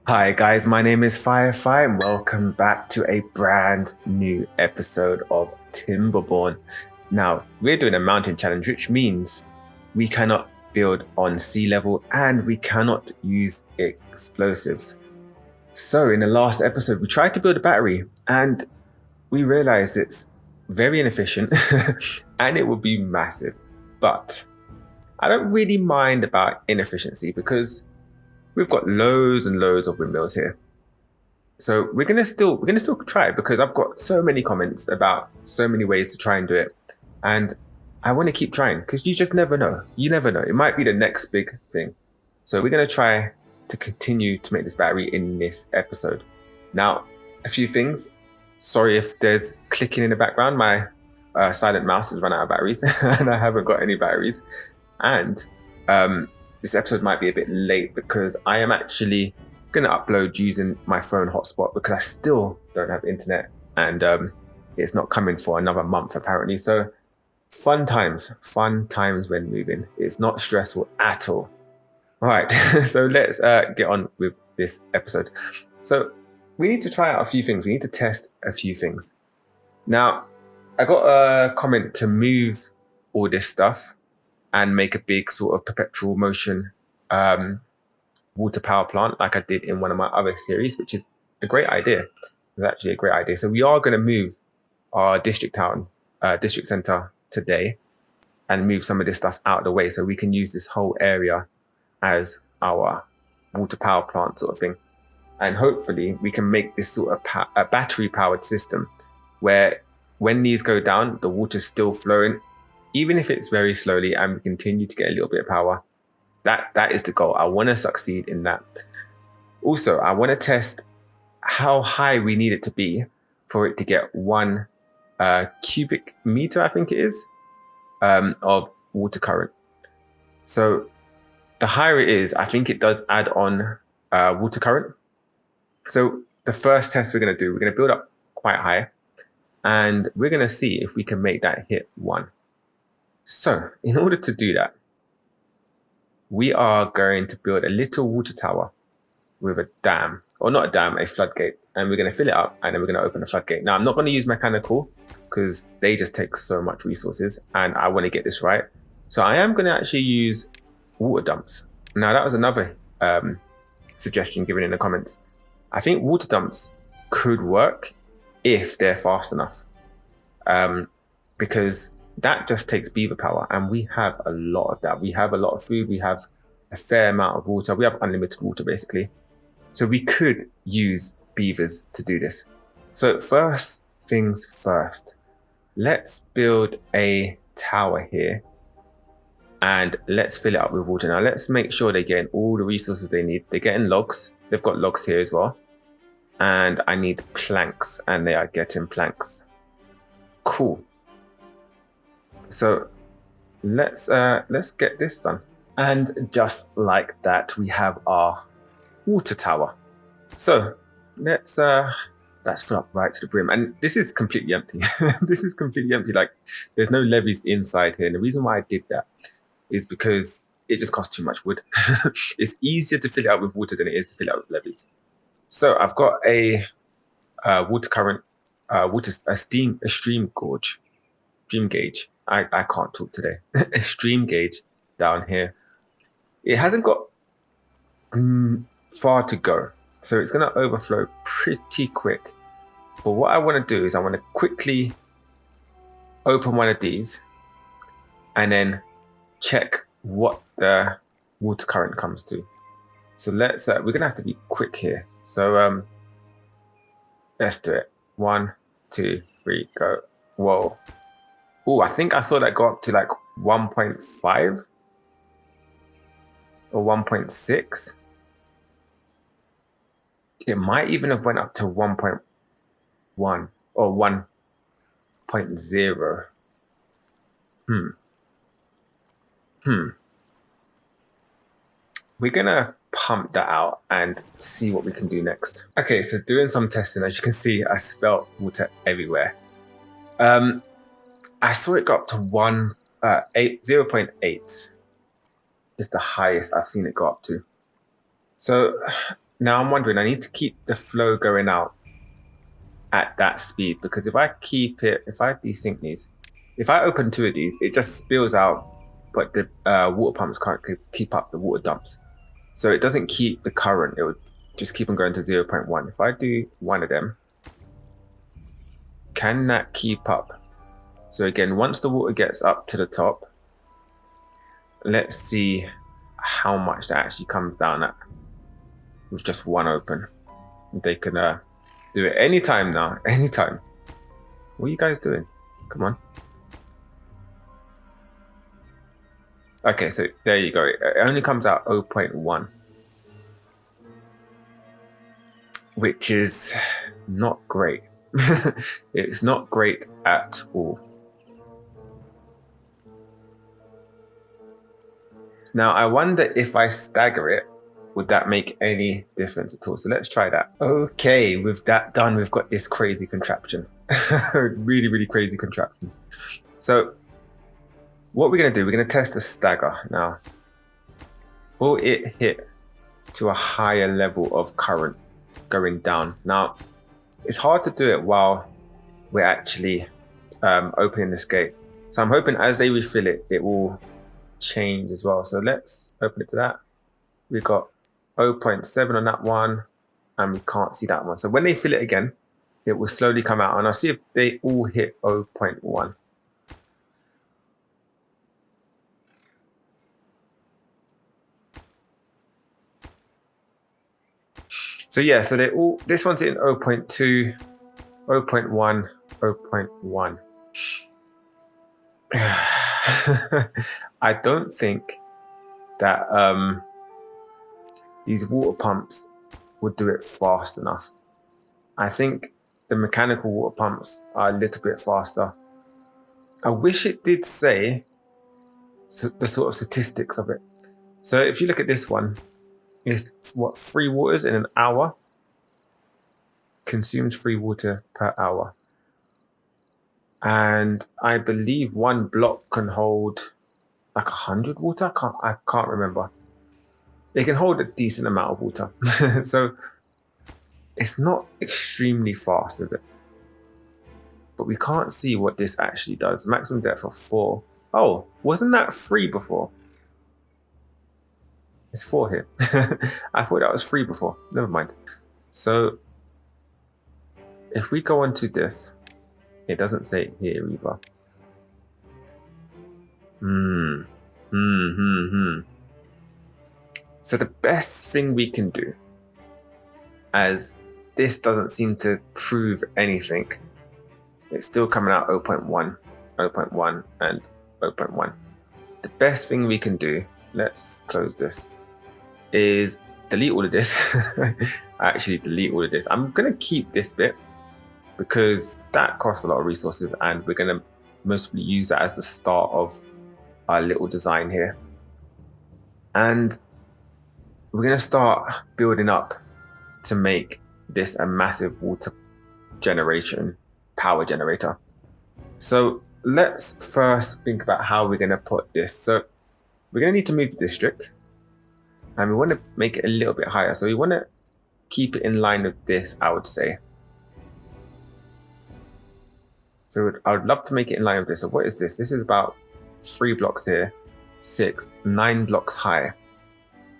Hi guys, my name is Firefly and welcome back to a brand new episode of Timberborn. Now, we're doing a mountain challenge, which means we cannot build on sea level and we cannot use explosives. So in the last episode, we tried to build a battery and we realized it's very inefficient and it would be massive. But I don't really mind about inefficiency because we've got loads and loads of windmills here. So we're gonna still try it because I've got so many comments about so many ways to try and do it. And I want to keep trying because you just never know. You never know. It might be the next big thing. So we're gonna try to continue to make this battery in this episode. Now, a few things. Sorry if there's clicking in the background. My silent mouse has run out of batteries and I haven't got any batteries. And this episode might be a bit late because I am actually going to upload using my phone hotspot because I still don't have internet and it's not coming for another month apparently. So fun times when moving. It's not stressful at all. All right, so let's get on with this episode. So we need to try out a few things. We need to test a few things. Now, I got a comment to move all this stuff and make a big sort of perpetual motion water power plant like I did in one of my other series, which is a great idea. It's actually a great idea. So we are going to move our district center today and move some of this stuff out of the way so we can use this whole area as our water power plant sort of thing. And hopefully we can make this sort of a battery powered system where when these go down, the water's still flowing, even if it's very slowly, and we continue to get a little bit of power. That is the goal. I want to succeed in that. Also, I want to test how high we need it to be for it to get 1 cubic meter, I think it is, of water current. So the higher it is, I think it does add on water current. So the first test we're going to do, we're going to build up quite high and we're going to see if we can make that hit 1. So in order to do that, we are going to build a little water tower with a dam, or not a dam, a floodgate. And we're going to fill it up and then we're going to open the floodgate. Now, I'm not going to use mechanical because they just take so much resources and I want to get this right. So I am going to actually use water dumps. Now, that was another suggestion given in the comments. I think water dumps could work if they're fast enough. Because that just takes beaver power and we have a lot of that. We have a lot of food. We have a fair amount of water. We have unlimited water basically. So we could use beavers to do this. So first things first, let's build a tower here and let's fill it up with water. Now let's make sure they're getting all the resources they need. They're getting logs. They've got logs here as well. And I need planks and they are getting planks. Cool. So let's get this done. And just like that, we have our water tower. So let's fill up right to the brim. And this is completely empty. This is completely empty. Like there's no levees inside here. And the reason why I did that is because it just costs too much wood. It's easier to fill it up with water than it is to fill it up with levees. So I've got a water current, a stream gauge. I can't talk today. A stream gauge down here. It hasn't got far to go. So it's going to overflow pretty quick. But what I want to do is I want to quickly open one of these and then check what the water current comes to. So let's, we're going to have to be quick here. So let's do it. 1, 2, 3, go. Whoa. Oh, I think I saw that go up to like 1.5 or 1.6. It might even have went up to 1.1 or 1.0. We're gonna pump that out and see what we can do next. Okay, so doing some testing, as you can see, I spelled water everywhere. I saw it go up to 0.8 is the highest I've seen it go up to. So Now I'm wondering, I need to keep the flow going out at that speed, because if I desync these, if I open 2 of these, it just spills out, but the water pumps can't keep up the water dumps. So it doesn't keep the current, it would just keep on going to 0.1. If I do 1 of them, can that keep up? So again, once the water gets up to the top, let's see how much that actually comes down at with just 1 open. They can do it anytime now, anytime. What are you guys doing? Come on. Okay, so there you go. It only comes out 0.1, which is not great. It's not great at all. Now, I wonder if I stagger it, would that make any difference at all? So let's try that. Okay, with that done, we've got this crazy contraption. Really, really crazy contraptions. So what we're going to do, we're going to test the stagger. Now, will it hit to a higher level of current going down? Now, it's hard to do it while we're actually opening this gate. So I'm hoping as they refill it, it will change as well. So let's open it to that. We've got 0.7 on that one, and we can't see that one. So when they fill it again, it will slowly come out, and I'll see if they all hit 0.1. So yeah, so they all, this one's in 0.2, 0.1, 0.1. I don't think that these water pumps would do it fast enough. I think the mechanical water pumps are a little bit faster. I wish it did say the sort of statistics of it. So if you look at this one, it's what, 3 waters in an hour? Consumes 3 water per hour. And I believe 1 block can hold like 100 water. I can't remember. It can hold a decent amount of water. So it's not extremely fast, is it? But we can't see what this actually does. Maximum depth of 4. Oh, wasn't that 3 before? It's 4 here. I thought that was 3 before. Never mind. So if we go on to this, it doesn't say it here either. So the best thing we can do, as this doesn't seem to prove anything, it's still coming out 0.1, 0.1, and 0.1. The best thing we can do, let's close this, is delete all of this. Actually delete all of this. I'm going to keep this bit because that costs a lot of resources, and we're going to mostly use that as the start of our little design here. And we're going to start building up to make this a massive water generation power generator. So let's first think about how we're going to put this. So we're going to need to move the district, and we want to make it a little bit higher. So we want to keep it in line with this, I would say. So I would love to make it in line with this. So what is this? This is about 3 blocks here, 6, 9 blocks high.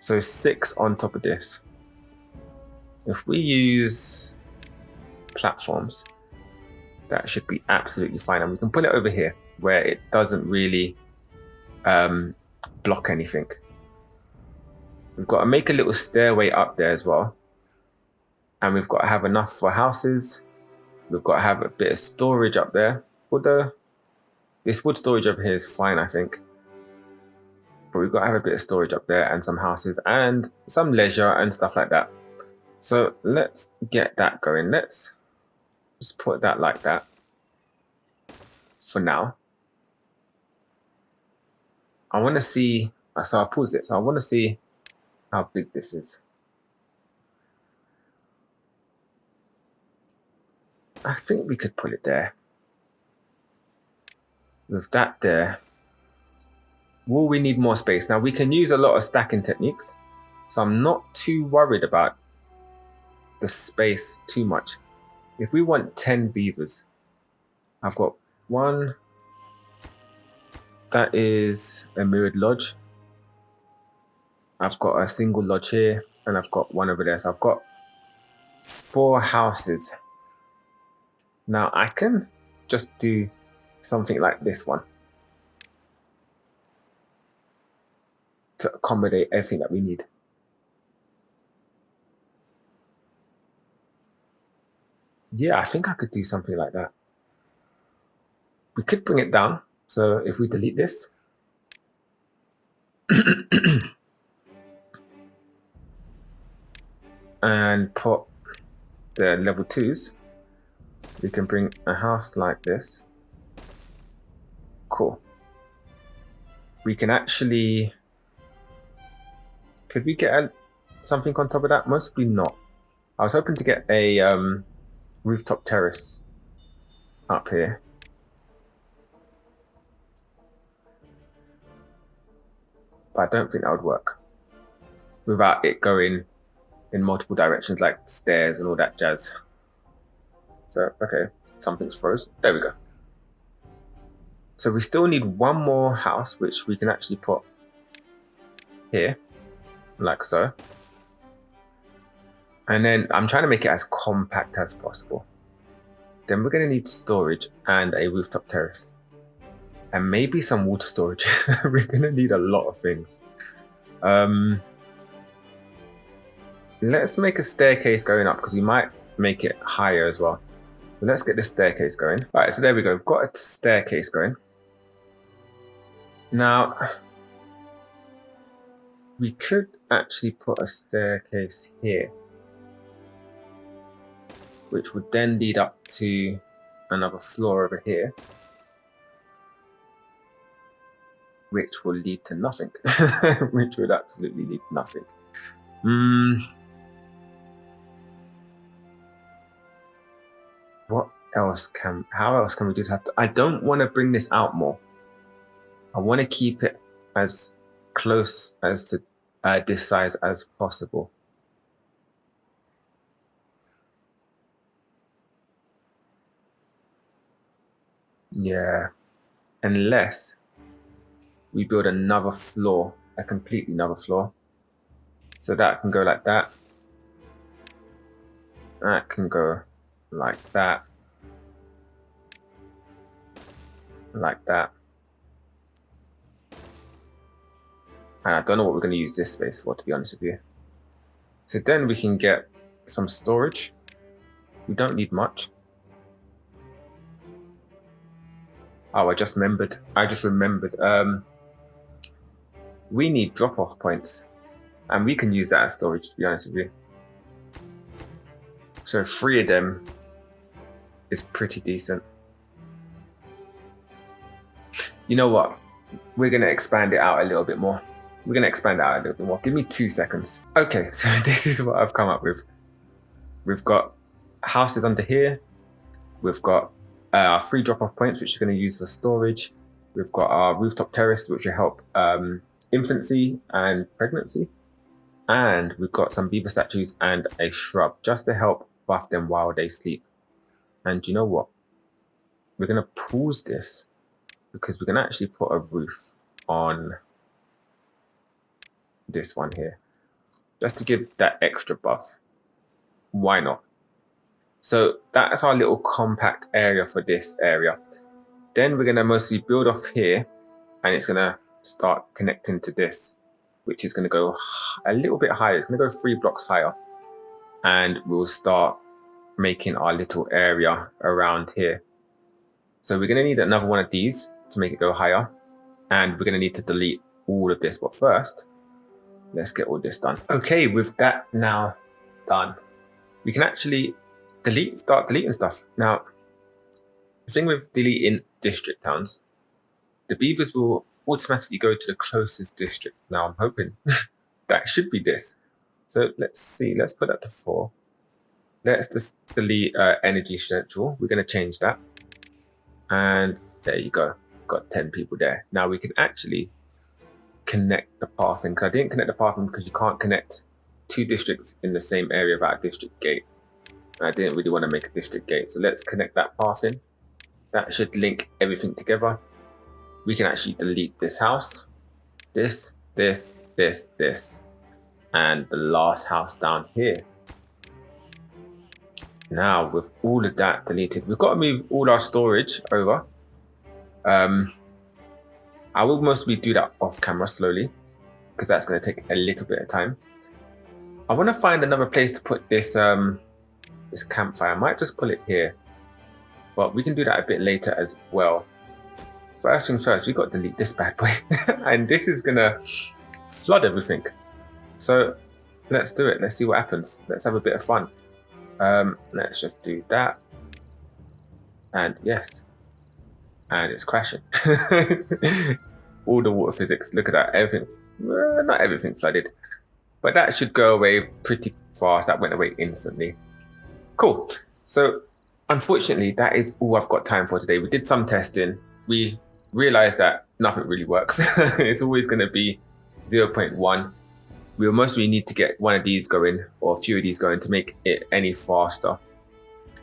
So 6 on top of this. If we use platforms, that should be absolutely fine. And we can put it over here where it doesn't really block anything. We've got to make a little stairway up there as well. And we've got to have enough for houses. We've got to have a bit of storage up there. Although this wood storage over here is fine, I think. But we've got to have a bit of storage up there and some houses and some leisure and stuff like that. So let's get that going. Let's just put that like that for now. I want to see, so I've paused it. So I want to see how big this is. I think we could put it there. With that there, will we need more space? Now we can use a lot of stacking techniques, so I'm not too worried about the space too much. If we want 10 beavers, I've got one that is a mirrored lodge. I've got a single lodge here, and I've got one over there. So I've got 4 houses. Now I can just do something like this one to accommodate everything that we need. Yeah, I think I could do something like that. We could bring it down. So if we delete this, and put the level 2s, we can bring a house like this. Cool. We can actually, could we get something on top of that? Mostly not. I was hoping to get a rooftop terrace up here. But I don't think that would work without it going in multiple directions, like stairs and all that jazz. So, okay, something's froze. There we go. So we still need one more house, which we can actually put here, like so. And then I'm trying to make it as compact as possible. Then we're going to need storage and a rooftop terrace. And maybe some water storage. We're going to need a lot of things. Let's make a staircase going up, because we might make it higher as well. So let's get the staircase going. All right, so there we go. We've got a staircase going. Now, we could actually put a staircase here, which would then lead up to another floor over here, which will lead to nothing. Which would absolutely lead to nothing. What else how else can we do that? I don't want to bring this out more. I want to keep it as close as to this size as possible. Yeah, unless we build another floor, a completely another floor. So that can go like that. That can go like that. Like that. And I don't know what we're going to use this space for, to be honest with you. So then we can get some storage. We don't need much. Oh, I just remembered. We need drop-off points. And we can use that as storage, to be honest with you. So 3 of them is pretty decent. You know what? We're going to expand it out a little bit more. Give me 2 seconds. Okay, so this is what I've come up with. We've got houses under here. We've got 3 drop-off points, which we're going to use for storage. We've got our rooftop terrace, which will help infancy and pregnancy. And we've got some beaver statues and a shrub, just to help buff them while they sleep. And you know what? We're going to pause this, because we're going to actually put a roof on this one here, just to give that extra buff. Why not? So that's our little compact area for this area. Then we're going to mostly build off here, and it's going to start connecting to this, which is going to go a little bit higher. It's going to go 3 blocks higher, and we'll start making our little area around here. So we're going to need another one of these to make it go higher, and we're going to need to delete all of this. But first, let's get all this done. Okay, with that now done, we can actually start deleting stuff. Now, the thing with deleting district towns, the beavers will automatically go to the closest district. Now, I'm hoping that should be this. So let's see, let's put that to 4. Let's just delete energy central. We're going to change that. And there you go. Got 10 people there. Now we can actually connect the pathing, because I didn't connect the pathing because you can't connect 2 districts in the same area without a district gate. And I didn't really want to make a district gate. So let's connect that path in. That should link everything together. We can actually delete this house, this, and the last house down here. Now, with all of that deleted, we've got to move all our storage over. I will mostly do that off camera slowly, because that's going to take a little bit of time. I want to find another place to put this this campfire. I might just pull it here, but we can do that a bit later as well. First things first, we've got to delete this bad boy. And this is going to flood everything. So let's do it. Let's see what happens. Let's have a bit of fun. Let's just do that. And yes. And it's crashing. All the water physics. Look at that. Everything. Not everything flooded. But that should go away pretty fast. That went away instantly. Cool. So unfortunately, that is all I've got time for today. We did some testing. We realized that nothing really works. It's always going to be 0.1. We'll mostly need to get one of these going, or a few of these going, to make it any faster.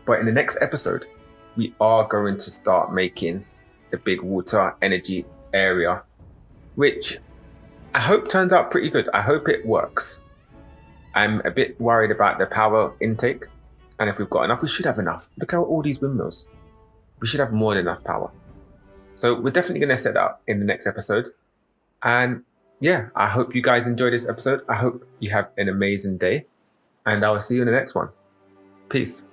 But in the next episode, we are going to start making the big water energy area, which I hope turns out pretty good. I hope it works. I'm a bit worried about the power intake, and if we've got enough, we should have enough. Look at all these windmills. We should have more than enough power. So we're definitely going to set that up in the next episode. And yeah, I hope you guys enjoyed this episode. I hope you have an amazing day, and I will see you in the next one. Peace.